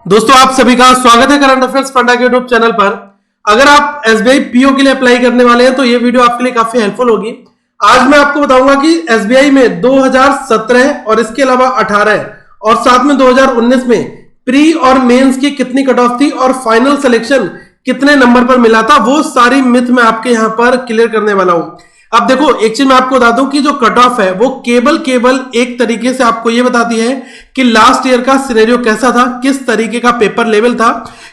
दोस्तों आप सभी का स्वागत है करंट अफेयर्स फंडा के यूट्यूब चैनल पर। अगर आप एसबीआई पीओ के लिए अप्लाई करने वाले हैं तो ये वीडियो आपके लिए काफी हेल्पफुल होगी। आज मैं आपको बताऊंगा कि एसबीआई में 2017 और इसके अलावा 18 और साथ में 2019 में प्री और मेंस की कितनी कट ऑफ थी और फाइनल सिलेक्शन कितने नंबर पर मिला था, वो सारी मिथ मैं आपके यहां पर क्लियर करने वाला हूं। अब देखो, एक चीज मैं आपको बता दूं कि जो कट ऑफ है वो केवल एक तरीके से आपको ये बताती है कि लास्ट ईयर का सिनेरियो कैसा था, किस तरीके का पेपर लेवल था।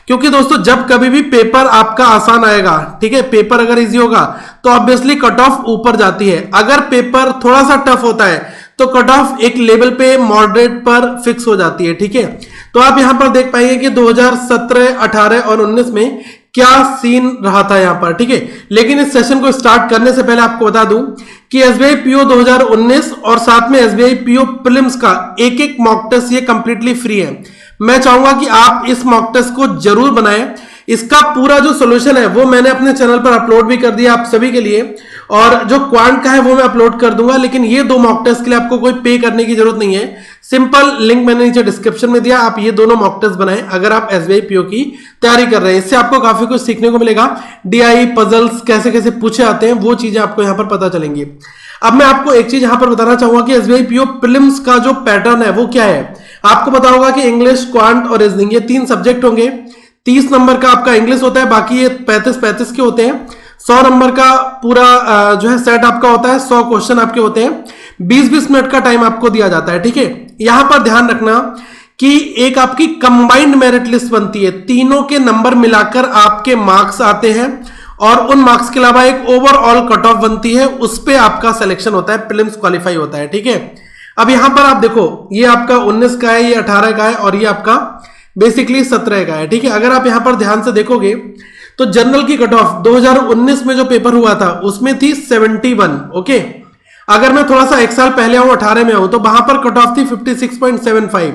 क्योंकि दोस्तों जब कभी भी पेपर आपका आसान आएगा, ठीक है, पेपर अगर इजी होगा तो ऑब्वियसली कट ऑफ ऊपर जाती है। अगर पेपर थोड़ा सा टफ होता है तो कट ऑफ एक लेवल पे मॉडरेट पर फिक्स हो जाती है, ठीक है। तो आप यहां पर देख पाएंगे कि 2017, 18 और 19 में क्या सीन रहा था यहां पर, ठीक है। लेकिन इस सेशन को स्टार्ट करने से पहले आपको बता दूं कि एसबीआई पीओ 2019 और साथ में एसबीआई पीओ प्रीलिम्स का एक मॉक टेस्ट ये कंप्लीटली फ्री है। मैं चाहूंगा कि आप इस मॉक टेस्ट को जरूर बनाएं। इसका पूरा जो सोल्यूशन है वो मैंने अपने चैनल पर अपलोड भी कर दिया आप सभी के लिए, और जो क्वांट का है वो मैं अपलोड कर दूंगा। लेकिन ये दो मॉक टेस्ट के लिए आपको कोई पे करने की जरूरत नहीं है, सिंपल लिंक मैंने नीचे डिस्क्रिप्शन में दिया, आप ये दोनों मॉक टेस्ट बनाएं अगर आप एसबीआई पीओ की तैयारी कर रहे हैं। इससे आपको काफी कुछ सीखने को मिलेगा। डीआई पजल्स कैसे कैसे पूछे आते हैं वो चीजें आपको यहां पर पता चलेंगी। अब मैं आपको एक चीज यहां पर बताना चाहूंगा कि एसबीआई पीओ प्रीलिम्स का जो पैटर्न है वो क्या है। आपको पता होगा कि इंग्लिश, क्वांट और रीजनिंग ये 3 सब्जेक्ट होंगे। 30 नंबर का आपका इंग्लिश होता है, बाकी ये 35 के होते हैं। 100 नंबर का पूरा जो है सेट आपका होता है, 100 क्वेश्चन आपके होते हैं। 20-20 मिनट का टाइम आपको दिया जाता है, ठीक है। यहां पर ध्यान रखना कि एक आपकी कंबाइंड मेरिट लिस्ट बनती है, तीनों के नंबर मिलाकर आपके मार्क्स आते हैं और उन मार्क्स के अलावा एक ओवरऑल कट ऑफ बनती है, उस पे आपका सिलेक्शन होता है, प्रीलिम्स क्वालिफाई होता है, ठीक है। अब यहां पर आप देखो, ये आपका 19 का है, ये 18 का है और ये आपका बेसिकली 17 का है, ठीक है। अगर आप यहां पर ध्यान से देखोगे तो जनरल की कट ऑफ 2019 में जो पेपर हुआ था उसमें थी 71, ओके। अगर मैं थोड़ा सा एक साल पहले आऊं, 18 में आऊं, तो वहां पर कट ऑफ थी 56.75।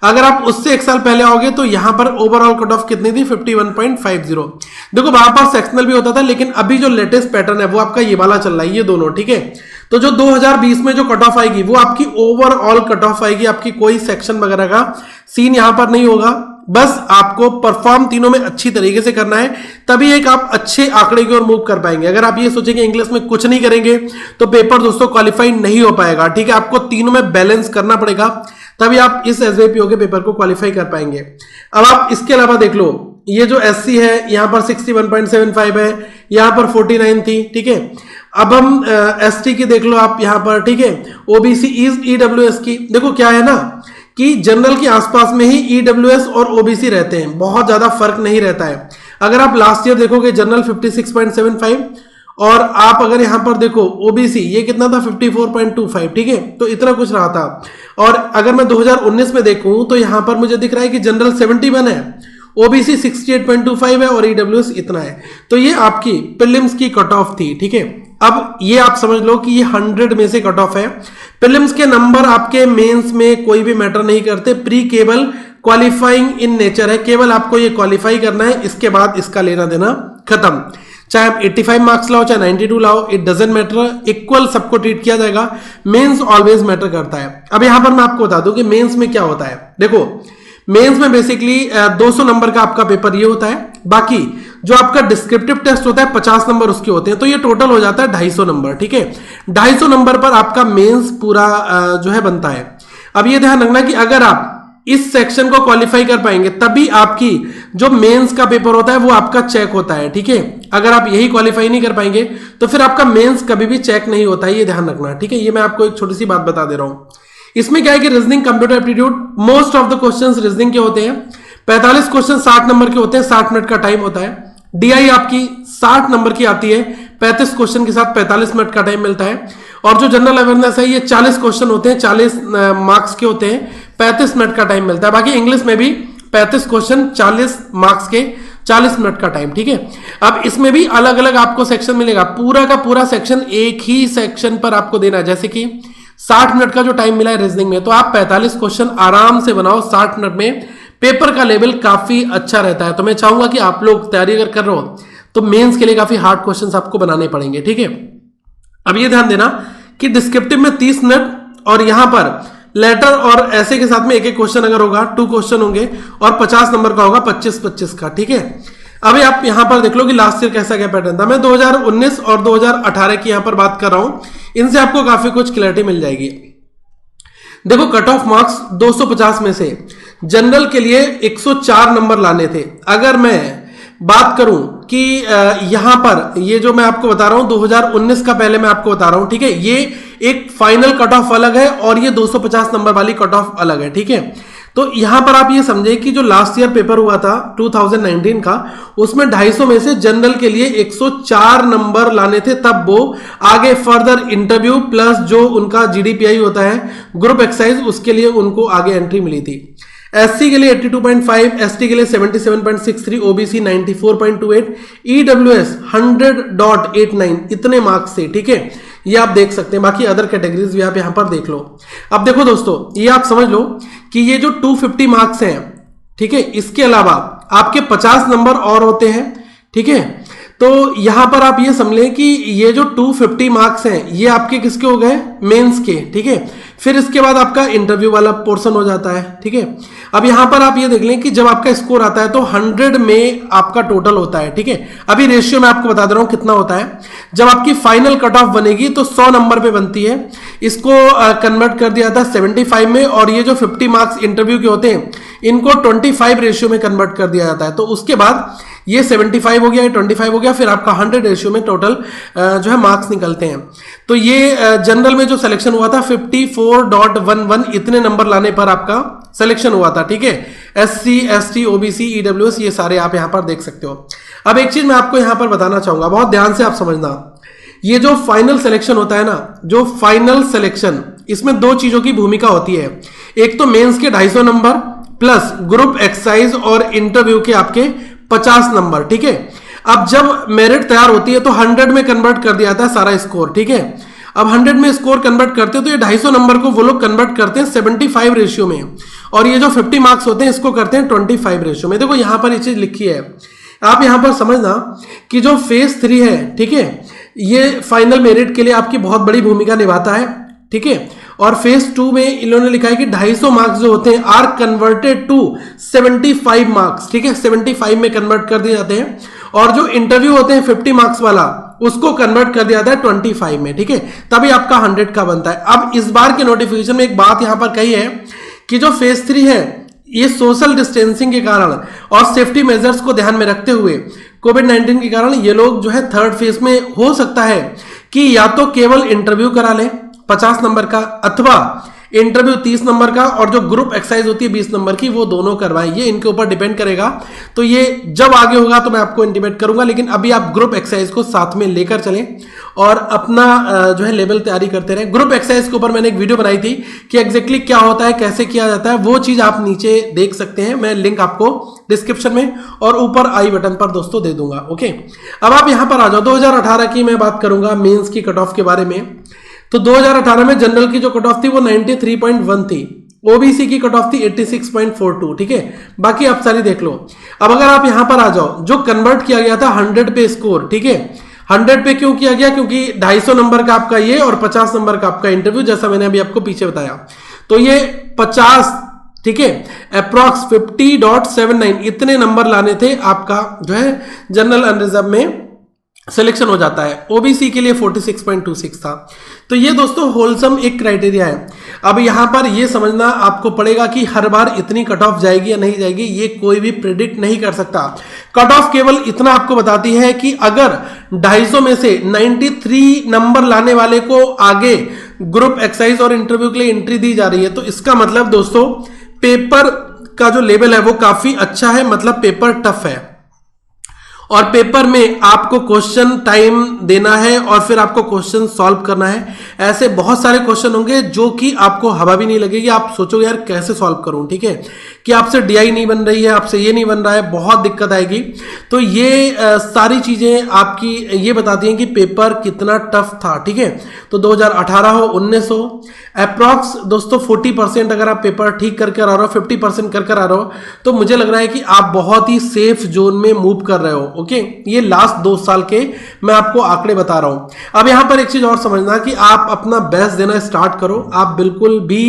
अगर आप उससे एक साल पहले आओगे तो यहां पर ओवरऑल कट ऑफ कितनी थी, 51.50। देखो वहां पर सेक्शनल भी होता था, लेकिन अभी जो लेटेस्ट पैटर्न है वो आपका ये वाला चल रहा है, ये दोनों, ठीक है। तो जो 2020 में जो कट ऑफ आएगी वो आपकी ओवरऑल कट ऑफ आएगी, आपकी कोई सेक्शन वगैरह का सीन यहां पर नहीं होगा। बस आपको परफॉर्म तीनों में अच्छी तरीके से करना है, तभी एक आप अच्छे आंकड़े की ओर मूव कर पाएंगे। अगर आप ये सोचेंगे इंग्लिश में कुछ नहीं करेंगे तो पेपर दोस्तों क्वालिफाई नहीं हो पाएगा, ठीक है। आपको तीनों में बैलेंस करना पड़ेगा, तभी आप इस एसबीआई पीओ के पेपर को क्वालिफाई कर पाएंगे। अब आप इसके अलावा देख लो, ये जो एससी है यहां पर 61.75 है, यहां पर 49 थी, ठीक है। अब हम एसटी की देख लो आप यहां पर, ठीक है। ओबीसी ईडब्ल्यूएस की देखो, क्या है ना कि जनरल के आसपास में ही ईडब्ल्यूएस और ओबीसी रहते हैं, बहुत ज्यादा फर्क नहीं रहता है। अगर आप लास्ट ईयर देखोगे जनरल 56.75 और आप अगर यहां पर देखो ओबीसी ये कितना था, 54.25, ठीक है। तो इतना कुछ रहा था। और अगर मैं 2019 में देखूं तो यहां पर मुझे दिख रहा है कि जनरल 71 है, ओबीसी 68.25 है और ईडब्ल्यूएस इतना है। तो ये आपकी प्रीलिम्स की कट ऑफ थी, ठीक है। अब ये आप समझ लो कि ये 100 में से कट ऑफ है। प्रीलिम्स के नंबर आपके मेंस में कोई भी मैटर नहीं करते, प्री केवल क्वालिफाइंग इन नेचर है, केवल आपको ये क्वालिफाई करना है, इसके बाद इसका लेना देना खत्म। चाहे आप 85 मार्क्स लाओ चाहे 92 लाओ, इट डजंट मैटर, इक्वल सबको ट्रीट किया जाएगा। मेंस ऑलवेज मैटर करता है। अब यहां पर मैं आपको बता दूं कि मेंस में क्या होता है। देखो मेंस में बेसिकली 200 नंबर का आपका पेपर ये होता है, बाकी जो आपका डिस्क्रिप्टिव टेस्ट होता है 50 नंबर उसके होते हैं, तो ये टोटल हो जाता है 250 नंबर, ठीक है। 250 नंबर पर आपका मेंस पूरा जो है बनता है। अब ये ध्यान रखना कि अगर आप इस सेक्शन को क्वालिफाई कर पाएंगे तभी आपकी जो मेंस का पेपर होता है वो आपका चेक होता है, ठीक है। अगर आप यही क्वालिफाई नहीं कर पाएंगे तो फिर आपका मेंस कभी भी चेक नहीं होता है, ये ध्यान रखना, ठीक है। ये मैं आपको एक छोटी सी बात बता दे रहा हूं। इसमें क्या है कि reasoning, computer aptitude, most of the questions reasoning के होते हैं। 45 क्वेश्चन 60 नंबर के होते हैं, 60 मिनट का टाइम होता है। डीआई आपकी 60 नंबर की आती है, 35 क्वेश्चन के साथ 45 मिनट का टाइम मिलता है। और जो जनरल अवेयरनेस है ये 40 क्वेश्चन होते हैं, 40 मार्क्स के होते हैं, 35 मिनट का टाइम मिलता है। बाकी इंग्लिश में भी 35 क्वेश्चन 40 मार्क्स के, 40 मिनट का टाइम, ठीक है। अब इसमें भी अलग अलग आपको सेक्शन मिलेगा, पूरा का पूरा सेक्शन एक ही सेक्शन पर आपको देना है। जैसे कि 60 मिनट का जो टाइम मिला है रीजनिंग में, तो आप 45 क्वेश्चन आराम से बनाओ 60 मिनट में, पेपर का लेवल काफी अच्छा रहता है। तो मैं चाहूंगा कि आप लोग तैयारी अगर कर रहे हो तो मेंस के लिए काफी हार्ड क्वेश्चंस आपको बनाने पड़ेंगे, ठीक है। अब ये ध्यान देना कि डिस्क्रिप्टिव में 30 मिनट और यहां पर लेटर और ऐसे के साथ में एक एक क्वेश्चन अगर होगा 2 क्वेश्चन होंगे और 50 नंबर का होगा 25-25 का, ठीक है। अभी आप यहां पर देख लो कि लास्ट ईयर कैसा क्या पैटर्न था। मैं 2019 और 2018 की यहां पर बात कर रहा हूं, इनसे आपको काफी कुछ क्लैरिटी मिल जाएगी। देखो कट ऑफ मार्क्स 250 में से जनरल के लिए 104 नंबर लाने थे। अगर मैं बात करूं कि यहां पर ये जो मैं आपको बता रहा हूं 2019 का पहले मैं आपको बता रहा हूं, ठीक है, ये एक फाइनल कट ऑफ अलग है और ये 250 नंबर वाली कट ऑफ अलग है, ठीक है। तो यहां पर आप ये समझे कि जो लास्ट ईयर पेपर हुआ था 2019 का, उसमें 250 में से जनरल के लिए 104 नंबर लाने थे, तब वो आगे फर्दर इंटरव्यू प्लस जो उनका जीडीपीआई होता है ग्रुप एक्सरसाइज, उसके लिए उनको आगे एंट्री मिली थी। एससी के लिए 82.5, एसटी के लिए 77.63, ओबीसी 94.28, ईडब्ल्यूएस 100.89, इतने मार्क्स से, ठीक है, ये आप देख सकते हैं। बाकी अदर कैटेगरीज भी आप यहां पर देख लो। अब देखो दोस्तों, ये आप समझ लो कि ये जो 250 मार्क्स हैं, ठीक है, इसके अलावा आपके 50 नंबर और होते हैं, ठीक है। तो यहां पर आप ये समझ लें कि ये जो 250 मार्क्स हैं ये आपके किसके हो गए, मेंस के, ठीक है। फिर इसके बाद आपका इंटरव्यू वाला पोर्शन हो जाता है, ठीक है। अब यहां पर आप ये देख लें कि जब आपका स्कोर आता है तो 100 में आपका टोटल होता है, ठीक है। अभी रेशियो मैं आपको बता दे रहा हूं कितना होता है। जब आपकी फाइनल कट ऑफ बनेगी तो 100 नंबर पे बनती है, इसको कन्वर्ट कर दिया था 75 में, और ये जो 50 मार्क्स इंटरव्यू के होते हैं इनको 25 रेशियो में कन्वर्ट कर दिया जाता है। तो उसके बाद ये 75 हो गया, ये 25 हो गया, फिर आपका 100 रेशियो में टोटल जो है मार्क्स निकलते हैं। तो ये जनरल में जो सिलेक्शन हुआ था 54.11, इतने नंबर लाने पर आपका सिलेक्शन हुआ था, ठीक है। एससी, एसटी, ओबीसी, ईडब्ल्यूएस, ये सारे आप यहां पर देख सकते हो। अब एक चीज मैं आपको यहां पर बताना चाहूंगा, बहुत ध्यान से आप समझना। ये जो फाइनल सिलेक्शन होता है ना, जो फाइनल सिलेक्शन, इसमें 2 चीजों की भूमिका होती है। एक तो मेंस के 250 नंबर प्लस ग्रुप एक्सरसाइज और इंटरव्यू के आपके 50 नंबर, ठीक है। अब जब मेरिट तैयार होती है तो 100 में कन्वर्ट कर दिया जाता है सारा स्कोर, ठीक है। अब 100 में स्कोर कन्वर्ट करते हैं तो ये 250 नंबर को वो लोग कन्वर्ट करते हैं 75 रेशियो में, और ये जो 50 मार्क्स होते हैं इसको करते हैं 25 रेशियो में। देखो यहां पर ये चीज लिखी है, आप यहां पर समझना कि जो फेज 3 है, ठीक है, ये फाइनल मेरिट के लिए आपकी बहुत बड़ी भूमिका निभाता है, ठीक है। और फेज 2 में इन्होंने लिखा है कि 250 मार्क्स जो होते हैं आर कन्वर्टेड टू 75 मार्क्स, ठीक है, 75 में कन्वर्ट कर दिए जाते हैं, और जो इंटरव्यू होते हैं 50 मार्क्स वाला उसको कन्वर्ट कर दिया जाता है 25 में, ठीक है, तभी आपका 100 का बनता है। अब इस बार के नोटिफिकेशन में एक बात यहां पर कही है कि जो फेज 3 है ये सोशल डिस्टेंसिंग के कारण और सेफ्टी मेजर्स को ध्यान में रखते हुए कोविड-19 के कारण ये लोग जो है 3rd फेज में हो सकता है कि या तो केवल इंटरव्यू करा ले 50 नंबर का, अथवा इंटरव्यू 30 नंबर का और जो ग्रुप एक्सरसाइज होती है 20 नंबर की, वो दोनों करवाएं। ये इनके ऊपर डिपेंड करेगा। तो ये जब आगे होगा तो मैं आपको इंटीमेट करूंगा, लेकिन अभी आप ग्रुप एक्सरसाइज को साथ में लेकर चलें और अपना जो है लेवल तैयारी करते रहें। ग्रुप एक्सरसाइज के ऊपर मैंने एक वीडियो बनाई थी कि एग्जैक्टली क्या होता है, कैसे किया जाता है, वो चीज आप नीचे देख सकते हैं। मैं लिंक आपको डिस्क्रिप्शन में और ऊपर आई बटन पर दोस्तों दे दूंगा। ओके, अब आप यहां पर आ जाओ। 2018 की मैं बात करूंगा मेंस की कट ऑफ के बारे में। तो 2018 में जनरल की जो कट ऑफ थी वो 93.1 थी, ओबीसी की कट ऑफ थी 86.42, ठीक है। बाकी आप सारी देख लो। अब अगर आप यहां पर आ जाओ, जो कन्वर्ट किया गया था 100 पे स्कोर, ठीक है, 100 पे क्यों किया गया, क्योंकि 250 नंबर का आपका ये और 50 नंबर का आपका इंटरव्यू, जैसा मैंने अभी आपको पीछे बताया। तो ये 50, ठीक है, अप्रॉक्स 50.79 इतने नंबर लाने थे, आपका जो है जनरल अनरिजर्व में सिलेक्शन हो जाता है। ओबीसी के लिए 46.26 था। तो ये दोस्तों होलसम एक क्राइटेरिया है। अब यहां पर ये समझना आपको पड़ेगा कि हर बार इतनी कट ऑफ जाएगी या नहीं जाएगी, ये कोई भी प्रेडिक्ट नहीं कर सकता। कट ऑफ केवल इतना आपको बताती है कि अगर 250 में से 93 नंबर लाने वाले को आगे ग्रुप एक्सरसाइज और इंटरव्यू के लिए एंट्री दी जा रही है, तो इसका मतलब दोस्तों पेपर का जो लेवल है वो काफी अच्छा है, मतलब पेपर टफ है। और पेपर में आपको क्वेश्चन टाइम देना है और फिर आपको क्वेश्चन सॉल्व करना है। ऐसे बहुत सारे क्वेश्चन होंगे जो कि आपको हवा भी नहीं लगेगी, आप सोचोगे यार कैसे सॉल्व करूं, ठीक है, कि आपसे डीआई नहीं बन रही है, आपसे ये नहीं बन रहा है, बहुत दिक्कत आएगी। तो ये सारी चीजें आपकी ये बताती हैं कि पेपर कितना टफ था, ठीक है। तो 2018 हो 19 हो, अप्रॉक्स दोस्तों 40% अगर आप पेपर ठीक करके आ रहे हो, 50% कर आ रहे हो, तो मुझे लग रहा है कि आप बहुत ही सेफ जोन में मूव कर रहे हो। ओके, ये लास्ट 2 साल के मैं आपको आंकड़े बता रहा हूं। अब यहां पर एक चीज और समझना कि आप अपना बेस्ट देना स्टार्ट करो। आप बिल्कुल भी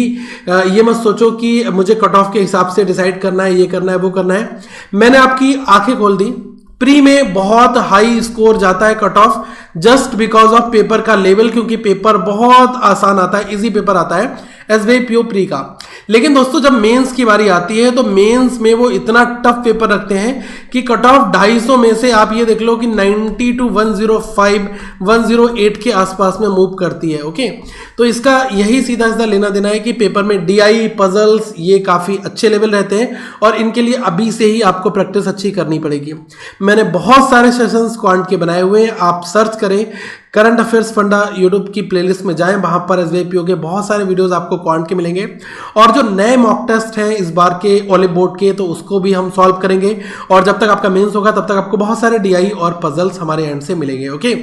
ये मत सोचो कि मुझे कट ऑफ के हिसाब से डिसाइड करना है, ये करना है, वो करना है। मैंने आपकी आंखें खोल दी। प्री में बहुत हाई स्कोर जाता है cut off just because of paper का लेवल, क्योंकि पेपर बहुत आसान आता है, इजी पेपर आता है एसबीआई पीओ प्री का। लेकिन दोस्तों जब मेंस की बारी आती है तो मेंस में वो इतना टफ पेपर रखते हैं कि कट ऑफ 250 में से आप ये देख लो कि 90 to 105 108 के आसपास में मूव करती है। ओके, तो इसका यही सीधा सीधा लेना देना है कि पेपर में डीआई पजल्स ये काफी अच्छे लेवल रहते हैं और इनके लिए अभी से ही आपको प्रैक्टिस अच्छी करनी पड़ेगी। मैंने बहुत सारे सेशंस क्वांट के बनाए हुए हैं, आप सर्च करें करंट अफेयर्स फंडा यूट्यूब की प्लेलिस्ट में जाएं, वहां पर एसबीआई पीओ के बहुत सारे वीडियोस आपको क्वांट के मिलेंगे। और जो नए मॉक टेस्ट हैं इस बार के ओलिव बोर्ड के, तो उसको भी हम सॉल्व करेंगे और जब तक आपका मेंस होगा तब तक आपको बहुत सारे डीआई और पजल्स हमारे एंड से मिलेंगे। ओके,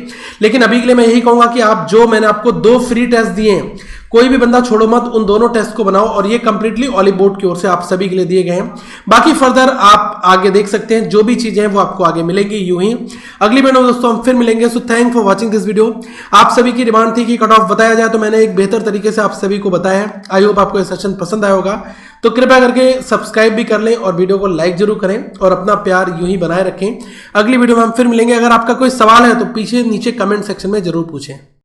लेकिन अभी के लिए मैं यही कहूंगा कि आप जो मैंने आपको 2 फ्री टेस्ट दिए हैं, कोई भी बंदा छोड़ो मत, उन दोनों टेस्ट को बनाओ और ये कंप्लीटली ओलिव बोर्ड की ओर से आप सभी के लिए दिए गए हैं। बाकी फर्दर आप आगे देख सकते हैं, जो भी चीजें हैं वो आपको आगे मिलेंगी यूं ही। अगली वीडियो में दोस्तों हम फिर मिलेंगे। So thank for watching this video. आप सभी की डिमांड थी कि कट ऑफ बताया जाए, तो मैंने एक बेहतर तरीके से आप सभी को बताया। आई होप आपको ये सेशन पसंद आया होगा, तो कृपया करके सब्सक्राइब भी कर लें और वीडियो को लाइक जरूर करें और अपना प्यार यूं ही बनाए रखें। अगली वीडियो में हम फिर मिलेंगे। अगर आपका कोई सवाल है तो पीछे नीचे कमेंट सेक्शन में जरूर पूछें।